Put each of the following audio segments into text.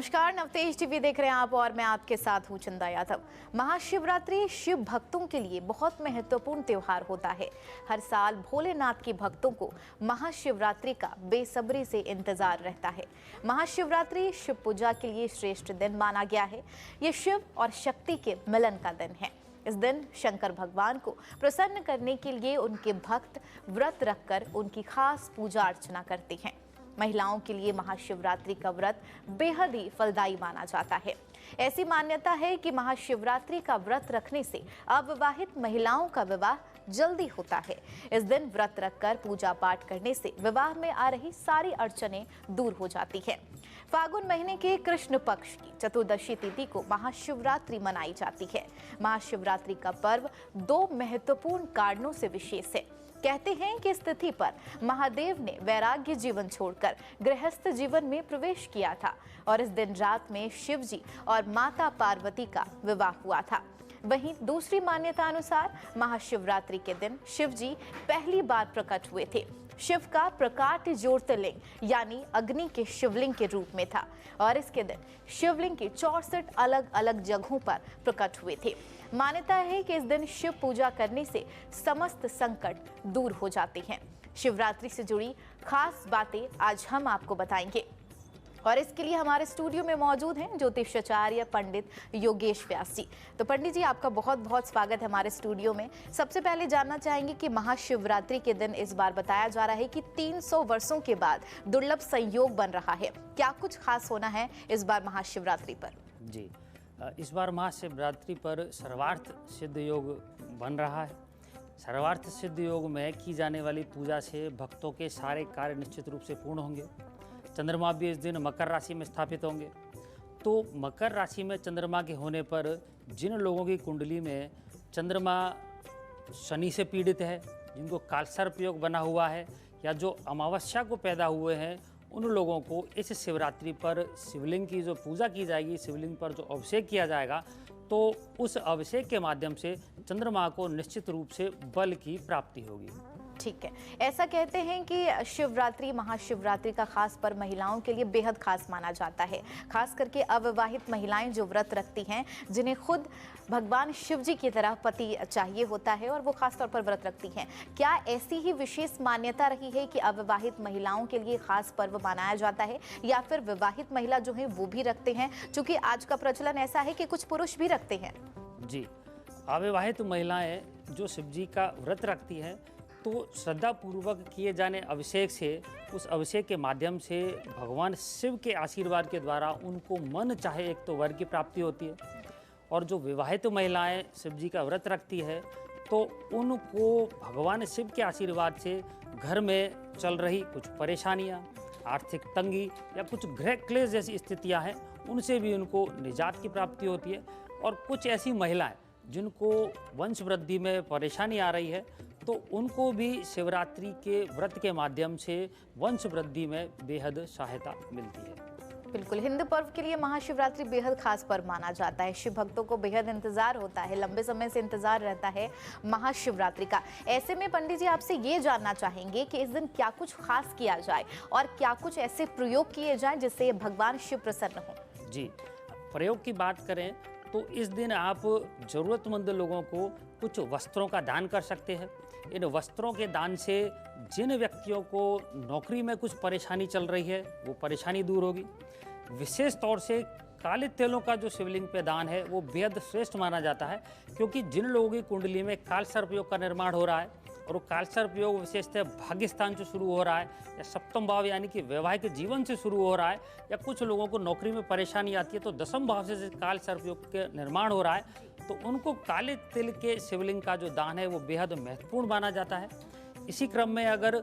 नमस्कार, नवतेज टीवी देख रहे हैं आप और मैं आपके साथ हूं चंदा यादव। महाशिवरात्रि शिव भक्तों के लिए बहुत महत्वपूर्ण त्योहार होता है। हर साल भोलेनाथ के भक्तों को महाशिवरात्रि का बेसब्री से इंतजार रहता है। महाशिवरात्रि शिव पूजा के लिए श्रेष्ठ दिन माना गया है। ये शिव और शक्ति के मिलन का दिन है। इस दिन शंकर भगवान को प्रसन्न करने के लिए उनके भक्त व्रत रखकर उनकी खास पूजा अर्चना करते हैं। महिलाओं के लिए महाशिवरात्रि का व्रत बेहद ही फलदायी माना जाता है। ऐसी मान्यता है कि महाशिवरात्रि का व्रत रखने से अविवाहित महिलाओं का विवाह जल्दी होता है। इस दिन व्रत रखकर पूजा पाठ करने से विवाह में आ रही सारी अड़चनें दूर हो जाती है। फागुन महीने के कृष्ण पक्ष की चतुर्दशी तिथि को महाशिवरात्रि मनाई जाती है। महाशिवरात्रि का पर्व दो महत्वपूर्ण कारणों से विशेष है। कहते हैं कि इस तिथि पर महादेव ने वैराग्य जीवन छोड़कर गृहस्थ जीवन में प्रवेश किया था और इस दिन रात में शिव जी और माता पार्वती का विवाह हुआ था। वहीं दूसरी मान्यता अनुसार महाशिवरात्रि के दिन शिव जी पहली बार प्रकट हुए थे। शिव का प्रकाट ज्योतिर्लिंग यानी अग्नि के शिवलिंग के रूप में था और इसके दिन शिवलिंग के 64 अलग अलग जगहों पर प्रकट हुए थे। मान्यता है कि इस दिन शिव पूजा करने से समस्त संकट दूर हो जाते हैं। शिवरात्रि से जुड़ी खास बातें आज हम आपको बताएंगे और इसके लिए हमारे स्टूडियो में मौजूद हैं ज्योतिषाचार्य पंडित योगेश व्यास जी। तो पंडित जी, आपका बहुत बहुत स्वागत है हमारे स्टूडियो में। सबसे पहले जानना चाहेंगे कि महाशिवरात्रि के दिन इस बार बताया जा रहा है कि 300 वर्षों के बाद दुर्लभ संयोग बन रहा है। क्या कुछ खास होना है इस बार महाशिवरात्रि पर? जी, इस बार महाशिवरात्रि पर सर्वार्थ सिद्ध योग बन रहा है। सर्वार्थ सिद्ध योग में की जाने वाली पूजा से भक्तों के सारे कार्य निश्चित रूप से पूर्ण होंगे। चंद्रमा भी इस दिन मकर राशि में स्थापित होंगे। तो मकर राशि में चंद्रमा के होने पर जिन लोगों की कुंडली में चंद्रमा शनि से पीड़ित है, जिनको कालसर्प योग बना हुआ है या जो अमावस्या को पैदा हुए हैं, उन लोगों को इस शिवरात्रि पर शिवलिंग की जो पूजा की जाएगी, शिवलिंग पर जो अभिषेक किया जाएगा, तो उस अभिषेक के माध्यम से चंद्रमा को निश्चित रूप से बल की प्राप्ति होगी। ठीक है, ऐसा कहते हैं कि शिवरात्रि महाशिवरात्रि का खास पर महिलाओं के लिए बेहद खास माना जाता है। खास करके अविवाहित महिलाएं जो व्रत रखती हैं, जिन्हें खुद भगवान शिव जी की तरह पति चाहिए होता है और वो खास तौर पर व्रत रखती हैं। क्या ऐसी ही विशेष मान्यता रही है कि अविवाहित महिलाओं के लिए खास पर्व मनाया जाता है या फिर विवाहित महिला जो है वो भी रखते हैं? क्योंकि आज का प्रचलन ऐसा है कि कुछ पुरुष भी रखते हैं। जी, अविवाहित महिलाएं जो शिव जी का व्रत रखती हैं, तो श्रद्धापूर्वक किए जाने अभिषेक से, उस अभिषेक के माध्यम से भगवान शिव के आशीर्वाद के द्वारा उनको मन चाहे एक तो वर की प्राप्ति होती है। और जो विवाहित महिलाएं शिव जी का व्रत रखती है, तो उनको भगवान शिव के आशीर्वाद से घर में चल रही कुछ परेशानियां, आर्थिक तंगी या कुछ गृह क्लेश जैसी स्थितियां हैं, उनसे भी उनको निजात की प्राप्ति होती है। और कुछ ऐसी महिलाएं जिनको वंश वृद्धि में परेशानी आ रही है, तो उनको भी शिवरात्रि के व्रत के माध्यम से वंश वृद्धि में बेहद सहायता मिलती है। बिल्कुल, हिंदू पर्व के लिए महाशिवरात्रि बेहद खास पर्व माना जाता है। शिव भक्तों को बेहद इंतजार होता है, लंबे समय से इंतजार रहता है महाशिवरात्रि का। ऐसे में पंडित जी, आपसे ये जानना चाहेंगे कि इस दिन क्या कुछ खास किया जाए और क्या कुछ ऐसे प्रयोग किए जाएं जिससे भगवान शिव प्रसन्न हो? जी, प्रयोग की बात करें तो इस दिन आप ज़रूरतमंद लोगों को कुछ वस्त्रों का दान कर सकते हैं। इन वस्त्रों के दान से जिन व्यक्तियों को नौकरी में कुछ परेशानी चल रही है, वो परेशानी दूर होगी। विशेष तौर से काले तेलों का जो शिवलिंग पे दान है, वो बेहद श्रेष्ठ माना जाता है, क्योंकि जिन लोगों की कुंडली में कालसर्प योग का निर्माण हो रहा है और वो कालसर्प योग विशेषतः भाग्य स्थान से शुरू हो रहा है या सप्तम भाव यानी कि वैवाहिक जीवन से शुरू हो रहा है, या कुछ लोगों को नौकरी में परेशानी आती है तो दसम भाव से कालसर्प योग के निर्माण हो रहा है, तो उनको काले तिल के शिवलिंग का जो दान है वो बेहद महत्वपूर्ण माना जाता है। इसी क्रम में अगर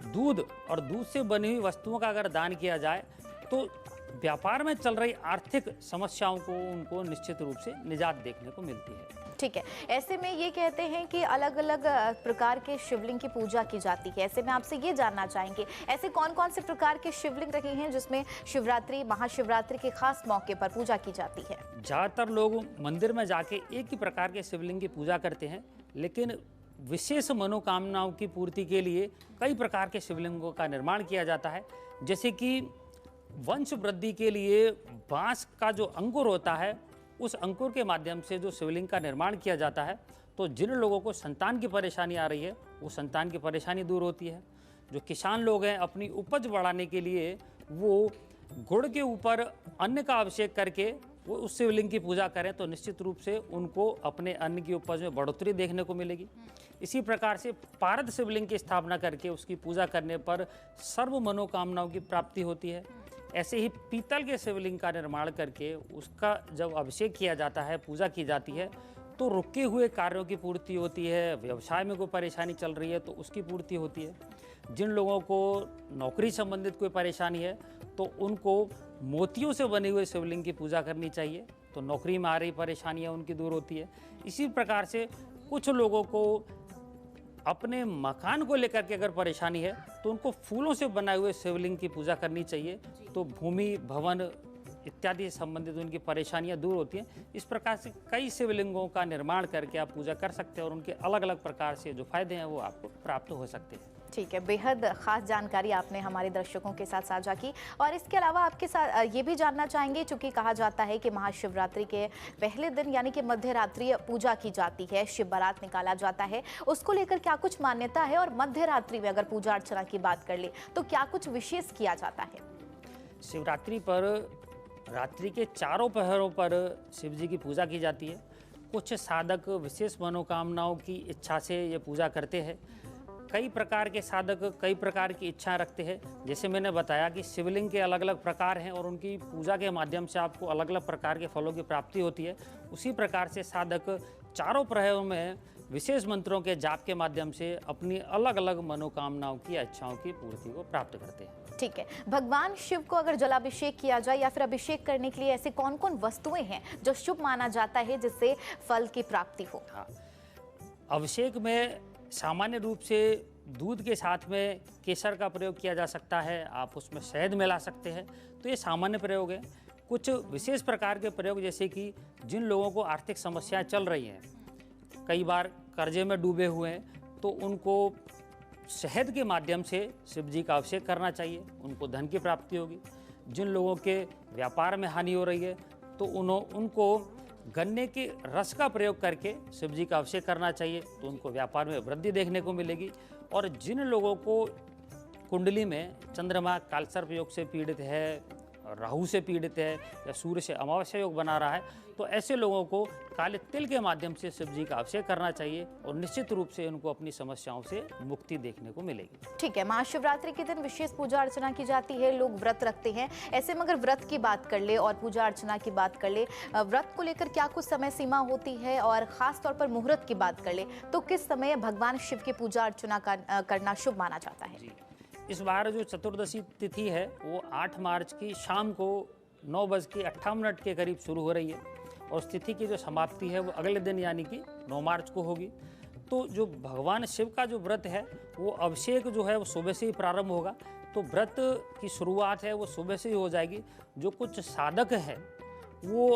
दूध और दूध से बनी हुई वस्तुओं का अगर दान किया जाए, तो व्यापार में चल रही आर्थिक समस्याओं को उनको निश्चित रूप से निजात देखने को मिलती है। ठीक है, ऐसे में ये कहते हैं कि अलग अलग प्रकार के शिवलिंग की पूजा की जाती है। ऐसे में आपसे ये जानना चाहेंगे, ऐसे कौन कौन से प्रकार के शिवलिंग रखे हैं जिसमें शिवरात्रि महाशिवरात्रि के खास मौके पर पूजा की जाती है? ज़्यादातर लोग मंदिर में जाके एक ही प्रकार के शिवलिंग की पूजा करते हैं, लेकिन विशेष मनोकामनाओं की पूर्ति के लिए कई प्रकार के शिवलिंगों का निर्माण किया जाता है। जैसे कि वंश वृद्धि के लिए बांस का जो अंकुर होता है, उस अंकुर के माध्यम से जो शिवलिंग का निर्माण किया जाता है, तो जिन लोगों को संतान की परेशानी आ रही है वो संतान की परेशानी दूर होती है। जो किसान लोग हैं अपनी उपज बढ़ाने के लिए वो गुड़ के ऊपर अन्न का अभिषेक करके वो उस शिवलिंग की पूजा करें तो निश्चित रूप से उनको अपने अन्न की उपज में बढ़ोतरी देखने को मिलेगी। इसी प्रकार से पारद शिवलिंग की स्थापना करके उसकी पूजा करने पर सर्व मनोकामनाओं की प्राप्ति होती है। ऐसे ही पीतल के शिवलिंग का निर्माण करके उसका जब अभिषेक किया जाता है, पूजा की जाती है, तो रुके हुए कार्यों की पूर्ति होती है। व्यवसाय में कोई परेशानी चल रही है तो उसकी पूर्ति होती है। जिन लोगों को नौकरी संबंधित कोई परेशानी है तो उनको मोतियों से बने हुए शिवलिंग की पूजा करनी चाहिए, तो नौकरी में आ रही परेशानियां उनकी दूर होती है। इसी प्रकार से कुछ लोगों को अपने मकान को लेकर के अगर परेशानी है तो उनको फूलों से बनाए हुए शिवलिंग की पूजा करनी चाहिए, तो भूमि भवन इत्यादि से संबंधित उनकी परेशानियां दूर होती हैं। इस प्रकार से कई शिवलिंगों का निर्माण करके आप पूजा कर सकते हैं और उनके अलग अलग प्रकार से जो फायदे हैं वो आपको प्राप्त हो सकते हैं। ठीक है, बेहद खास जानकारी आपने हमारे दर्शकों के साथ साझा की। और इसके अलावा आपके साथ ये भी जानना चाहेंगे, चूंकि कहा जाता है कि महाशिवरात्रि के पहले दिन यानी कि मध्य रात्रि पूजा की जाती है, शिव बारात निकाला जाता है, उसको लेकर क्या कुछ मान्यता है? और मध्य रात्रि में अगर पूजा अर्चना की बात कर ले तो क्या कुछ विशेष किया जाता है? शिवरात्रि पर रात्रि के चारों पहरों पर शिव जी की पूजा की जाती है। कुछ साधक विशेष मनोकामनाओं की इच्छा से ये पूजा करते हैं। कई प्रकार के साधक कई प्रकार की इच्छा रखते हैं। जैसे मैंने बताया कि शिवलिंग के अलग अलग प्रकार हैं और उनकी पूजा के माध्यम से आपको अलग अलग प्रकार के फलों की प्राप्ति होती है। उसी प्रकार से साधक चारों प्रहरों में विशेष मंत्रों के जाप के माध्यम से अपनी अलग अलग मनोकामनाओं की इच्छाओं की पूर्ति को प्राप्त करते हैं। ठीक है, भगवान शिव को अगर जलाभिषेक किया जाए या फिर अभिषेक करने के लिए ऐसी कौन कौन वस्तुएं हैं जो शुभ माना जाता है जिससे फल की प्राप्ति हो? हाँ, अभिषेक में सामान्य रूप से दूध के साथ में केसर का प्रयोग किया जा सकता है, आप उसमें शहद मिला सकते हैं, तो ये सामान्य प्रयोग है। कुछ विशेष प्रकार के प्रयोग जैसे कि जिन लोगों को आर्थिक समस्याएं चल रही हैं, कई बार कर्जे में डूबे हुए हैं, तो उनको शहद के माध्यम से शिव जी का अभिषेक करना चाहिए, उनको धन की प्राप्ति होगी। जिन लोगों के व्यापार में हानि हो रही है तो उनको गन्ने के रस का प्रयोग करके शिव जी का अभिषेक करना चाहिए, तो उनको व्यापार में वृद्धि देखने को मिलेगी। और जिन लोगों को कुंडली में चंद्रमा कालसर्प योग से पीड़ित है, राहु से पीड़ित है या सूर्य से अमावस्या योग बना रहा है, तो ऐसे लोगों को काले तिल के माध्यम से शिव जी का अभिषेक करना चाहिए और निश्चित रूप से उनको अपनी समस्याओं से मुक्ति देखने को मिलेगी। ठीक है, महाशिवरात्रि के दिन विशेष पूजा अर्चना की जाती है, लोग व्रत रखते हैं। ऐसे में अगर व्रत की बात कर ले और पूजा अर्चना की बात कर ले, व्रत को लेकर क्या कुछ समय सीमा होती है? और खास तौर पर मुहूर्त की बात कर ले तो किस समय भगवान शिव की पूजा अर्चना करना शुभ माना जाता है? जी, इस बार जो चतुर्दशी तिथि है वो 8 मार्च की शाम को 9:58 के करीब शुरू हो रही है और उस तिथि की जो समाप्ति है वो अगले दिन यानी कि 9 मार्च को होगी। तो जो भगवान शिव का जो व्रत है वो अभिषेक जो है वो सुबह से ही प्रारंभ होगा, तो व्रत की शुरुआत है वो सुबह से ही हो जाएगी। जो कुछ साधक हैं वो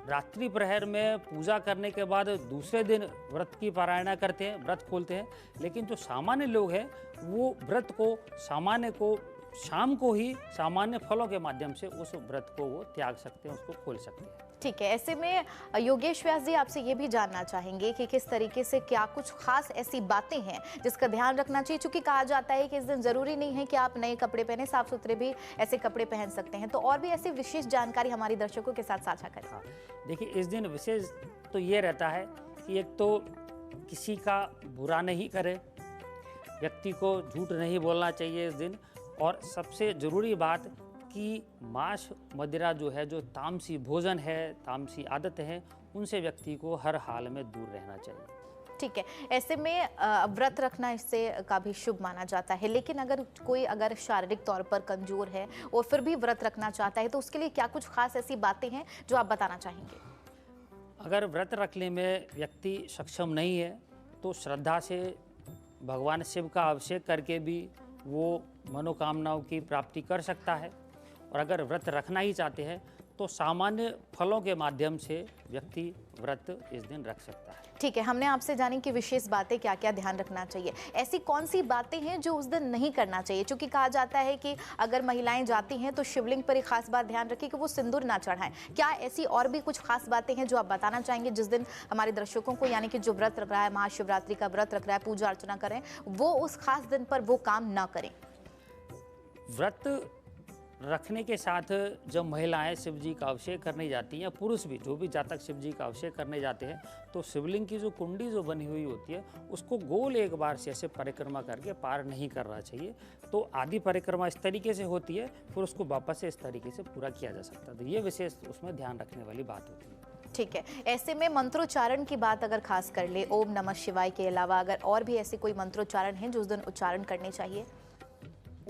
रात्रि प्रहर में पूजा करने के बाद दूसरे दिन व्रत की पारायण करते हैं, व्रत खोलते हैं। लेकिन जो सामान्य लोग हैं वो व्रत को शाम को ही सामान्य फलों के माध्यम से उस व्रत को वो त्याग सकते हैं, उसको खोल सकते हैं। ठीक है, ऐसे में योगेश व्यास जी आपसे ये भी जानना चाहेंगे कि किस तरीके से क्या कुछ खास ऐसी बातें हैं जिसका ध्यान रखना चाहिए, क्योंकि कहा जाता है कि इस दिन जरूरी नहीं है कि आप नए कपड़े पहने, साफ सुथरे भी ऐसे कपड़े पहन सकते हैं, तो और भी ऐसी विशेष जानकारी हमारे दर्शकों के साथ साझा करें। हाँ, देखिए इस दिन विशेष तो ये रहता है कि एक तो किसी का बुरा नहीं करे, व्यक्ति को झूठ नहीं बोलना चाहिए इस दिन, और सबसे ज़रूरी बात कि मांस मदिरा जो है, जो तामसी भोजन है, तामसी आदत है, उनसे व्यक्ति को हर हाल में दूर रहना चाहिए। ठीक है, ऐसे में व्रत रखना इससे काफ़ी शुभ माना जाता है। लेकिन अगर शारीरिक तौर पर कमजोर है और फिर भी व्रत रखना चाहता है तो उसके लिए क्या कुछ खास ऐसी बातें हैं जो आप बताना चाहेंगे? अगर व्रत रखने में व्यक्ति सक्षम नहीं है तो श्रद्धा से भगवान शिव का अभिषेक करके भी वो मनोकामनाओं की प्राप्ति कर सकता है। और अगर व्रत रखना ही चाहते हैं तो सामान्य फलों के माध्यम से व्यक्ति व्रत इस दिन रख सकता है। ठीक है, हमने आपसे जानी कि विशेष बातें क्या क्या ध्यान रखना चाहिए। ऐसी कौन सी बातें हैं जो उस दिन नहीं करना चाहिए? क्योंकि कहा जाता है कि अगर महिलाएं जाती हैं तो शिवलिंग पर एक खास बात ध्यान रखें कि वो सिंदूर ना चढ़ाएं। क्या ऐसी और भी कुछ खास बातें हैं जो आप बताना चाहेंगे जिस दिन हमारे दर्शकों को, यानी कि जो व्रत रख रहा है, महाशिवरात्रि का व्रत रख रहा है, पूजा अर्चना करें, वो उस खास दिन पर वो काम ना करें? व्रत रखने के साथ जब महिलाएं शिव जी का अभिषेक करने जाती हैं, या पुरुष भी, जो भी जातक शिव जी का अभिषेक करने जाते हैं, तो शिवलिंग की जो कुंडी जो बनी हुई होती है उसको गोल एक बार से ऐसे परिक्रमा करके पार नहीं करना चाहिए। तो आधी परिक्रमा इस तरीके से होती है, फिर उसको वापस से इस तरीके से पूरा किया जा सकता है। तो ये विशेष उसमें ध्यान रखने वाली बात होती है। ठीक है, ऐसे में मंत्रोच्चारण की बात अगर खास कर ले, ओम नमः शिवाय के अलावा अगर और भी ऐसे कोई मंत्रोच्चारण हैं जो उस दिन उच्चारण करने चाहिए?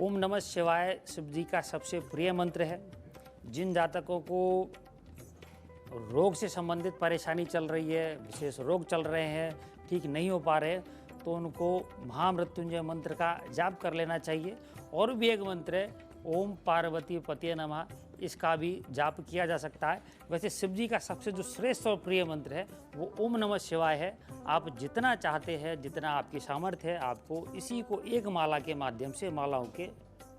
ओम नमः शिवाय शिव जी का सबसे प्रिय मंत्र है। जिन जातकों को रोग से संबंधित परेशानी चल रही है, विशेष रोग चल रहे हैं, ठीक नहीं हो पा रहे, तो उनको महामृत्युंजय मंत्र का जाप कर लेना चाहिए। और भी एक मंत्र है, ओम पार्वती पते नमः, इसका भी जाप किया जा सकता है। वैसे शिव जी का सबसे जो श्रेष्ठ और प्रिय मंत्र है वो ओम नमः शिवाय है। आप जितना चाहते हैं, जितना आपकी सामर्थ्य है, आपको इसी को एक माला के माध्यम से, मालाओं के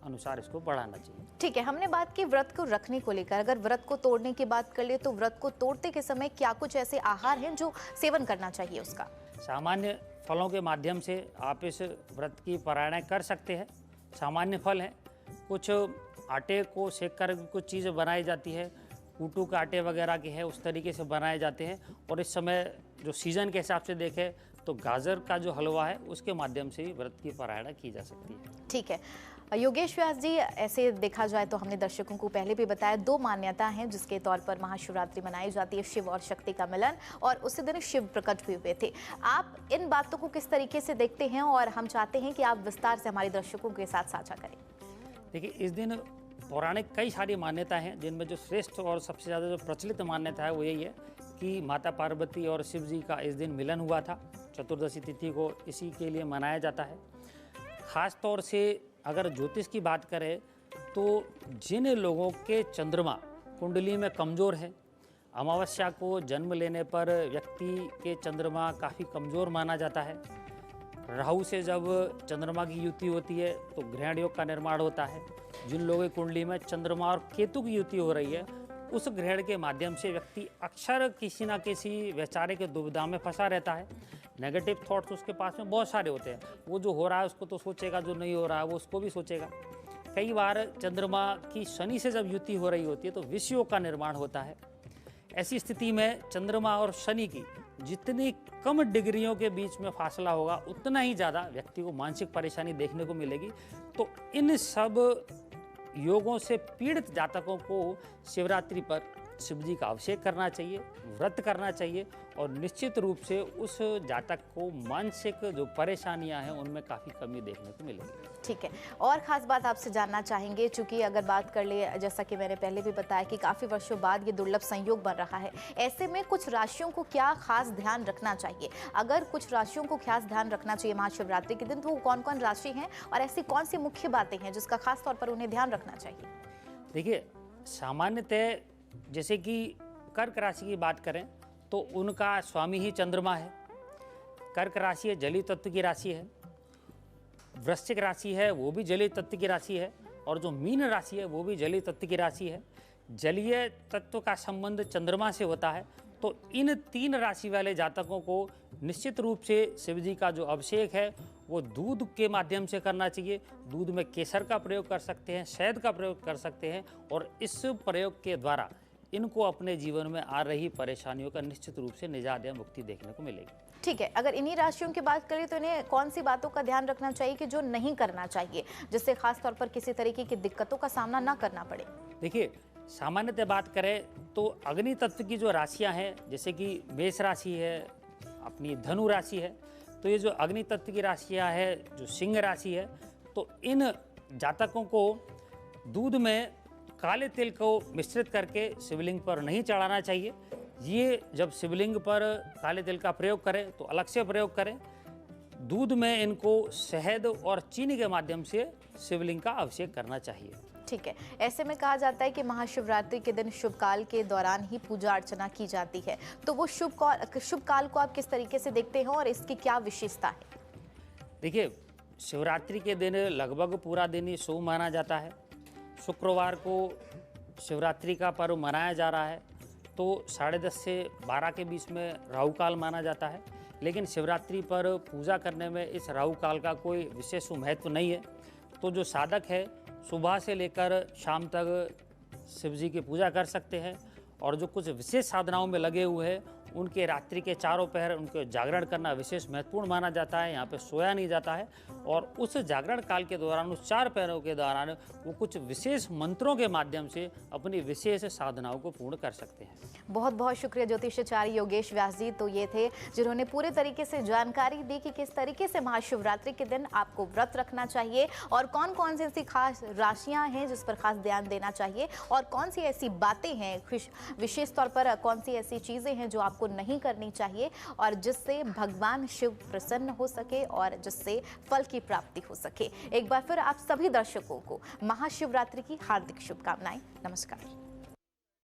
अनुसार इसको बढ़ाना चाहिए। ठीक है, हमने बात की व्रत को रखने को लेकर। अगर व्रत को तोड़ने की बात कर ले तो व्रत को तोड़ते के समय क्या कुछ ऐसे आहार हैं जो सेवन करना चाहिए उसका? सामान्य फलों के माध्यम से आप इस व्रत की पारायण कर सकते हैं। सामान्य फल हैं, कुछ आटे को सेक कर कुछ चीज़ें बनाई जाती है, कूटू के आटे वगैरह के हैं, उस तरीके से बनाए जाते हैं। और इस समय जो सीज़न के हिसाब से देखें तो गाजर का जो हलवा है उसके माध्यम से भी व्रत की पारायण की जा सकती है। ठीक है योगेश व्यास जी, ऐसे देखा जाए तो हमने दर्शकों को पहले भी बताया, दो मान्यता हैं जिसके तौर पर महाशिवरात्रि मनाई जाती है, शिव और शक्ति का मिलन, और उसी दिन शिव प्रकट भी हुए थे। आप इन बातों को किस तरीके से देखते हैं और हम चाहते हैं कि आप विस्तार से हमारे दर्शकों के साथ साझा करें? देखिए, इस दिन पौराणिक कई सारी मान्यताएं हैं, जिनमें जो श्रेष्ठ और सबसे ज़्यादा जो प्रचलित मान्यता है वो यही है कि माता पार्वती और शिव जी का इस दिन मिलन हुआ था। चतुर्दशी तिथि को इसी के लिए मनाया जाता है। ख़ास तौर से अगर ज्योतिष की बात करें तो जिन लोगों के चंद्रमा कुंडली में कमज़ोर है, अमावस्या को जन्म लेने पर व्यक्ति के चंद्रमा काफ़ी कमज़ोर माना जाता है। राहु से जब चंद्रमा की युति होती है तो ग्रहण योग का निर्माण होता है। जिन लोगों की कुंडली में चंद्रमा और केतु की युति हो रही है, उस ग्रहण के माध्यम से व्यक्ति अक्सर किसी ना किसी वैचारिक दुविधा में फंसा रहता है। नेगेटिव थॉट्स उसके पास में बहुत सारे होते हैं। वो जो हो रहा है उसको तो सोचेगा, जो नहीं हो रहा है वो उसको भी सोचेगा। कई बार चंद्रमा की शनि से जब युति हो रही होती है तो विषय योग का निर्माण होता है। ऐसी स्थिति में चंद्रमा और शनि की जितनी कम डिग्रियों के बीच में फासला होगा, उतना ही ज़्यादा व्यक्ति को मानसिक परेशानी देखने को मिलेगी। तो इन सब योगों से पीड़ित जातकों को शिवरात्रि पर शिव जी का अभिषेक करना चाहिए, व्रत करना चाहिए, और निश्चित रूप से उस जातक को मानसिक जो परेशानियां हैं उनमें काफ़ी कमी देखने को मिलेगी। ठीक है, और ख़ास बात आपसे जानना चाहेंगे, चूँकि अगर बात कर ले, जैसा कि मैंने पहले भी बताया कि काफ़ी वर्षों बाद ये दुर्लभ संयोग बन रहा है, ऐसे में कुछ राशियों को क्या खास ध्यान रखना चाहिए? अगर कुछ राशियों को खास ध्यान रखना चाहिए महाशिवरात्रि के दिन, तो वो कौन कौन राशि हैं और ऐसी कौन सी मुख्य बातें हैं जिसका खास तौर पर उन्हें ध्यान रखना चाहिए? देखिए, सामान्यतः जैसे कि कर्क राशि की बात करें तो उनका स्वामी ही चंद्रमा है। कर्क राशि है, जलीय तत्व की राशि है। वृश्चिक राशि है, वो भी जलीय तत्व की राशि है। और जो मीन राशि है वो भी जलीय तत्व की राशि है। जलीय तत्व का संबंध चंद्रमा से होता है। तो इन तीन राशि वाले जातकों को निश्चित रूप से शिव जी का जो अभिषेक है वो दूध के माध्यम से करना चाहिए। दूध में केसर का प्रयोग कर सकते हैं, शहद का प्रयोग कर सकते हैं, और इस प्रयोग के द्वारा इनको अपने जीवन में आ रही परेशानियों का निश्चित रूप से निजात या मुक्ति देखने को मिलेगी। ठीक है, अगर इन्हीं राशियों की बात करें तो इन्हें कौन सी बातों का ध्यान रखना चाहिए कि जो नहीं करना चाहिए, जिससे खास तौर पर किसी तरीके की दिक्कतों का सामना ना करना पड़े? देखिए, सामान्यतः बात करें तो अग्नि तत्व की जो राशियां हैं, जैसे कि मेष राशि है, अपनी धनु राशि है, तो ये जो अग्नि तत्व की राशियां हैं, जो सिंह राशि है, तो इन जातकों को दूध में काले तिल को मिश्रित करके शिवलिंग पर नहीं चढ़ाना चाहिए। ये जब शिवलिंग पर काले तिल का प्रयोग करें तो अलग से प्रयोग करें। दूध में इनको शहद और चीनी के माध्यम से शिवलिंग का अभिषेक करना चाहिए। ठीक है, ऐसे में कहा जाता है कि महाशिवरात्रि के दिन शुभ काल के दौरान ही पूजा अर्चना की जाती है, तो वो शुभ काल को आप किस तरीके से देखते हैं और इसकी क्या विशेषता है? देखिए, शिवरात्रि के दिन लगभग पूरा दिन ही शुभ माना जाता है। शुक्रवार को शिवरात्रि का पर्व मनाया जा रहा है, तो 10:30 से 12 के बीच में राहु काल माना जाता है। लेकिन शिवरात्रि पर पूजा करने में इस राहु काल का कोई विशेष महत्व नहीं है। तो जो साधक है सुबह से लेकर शाम तक शिव जी की पूजा कर सकते हैं, और जो कुछ विशेष साधनाओं में लगे हुए हैं उनके रात्रि के चारों पहर उनके जागरण करना विशेष महत्वपूर्ण माना जाता है। यहाँ पे सोया नहीं जाता है, और उस जागरण काल के दौरान, उस 4 पहरों के दौरान वो कुछ विशेष मंत्रों के माध्यम से अपनी विशेष साधनाओं को पूर्ण कर सकते हैं। बहुत बहुत शुक्रिया ज्योतिषाचार्य योगेश व्यास जी। तो ये थे जिन्होंने पूरे तरीके से जानकारी दी कि किस तरीके से महाशिवरात्रि के दिन आपको व्रत रखना चाहिए और कौन कौन सी ऐसी खास राशियां हैं जिस पर खास ध्यान देना चाहिए, और कौन सी ऐसी बातें हैं विशेष तौर पर कौन सी ऐसी चीज़ें हैं जो आपको नहीं करनी चाहिए, और जिससे भगवान शिव प्रसन्न हो सके और जिससे फल की प्राप्ति हो सके। एक बार फिर आप सभी दर्शकों को महाशिवरात्रि की हार्दिक शुभकामनाएं। नमस्कार।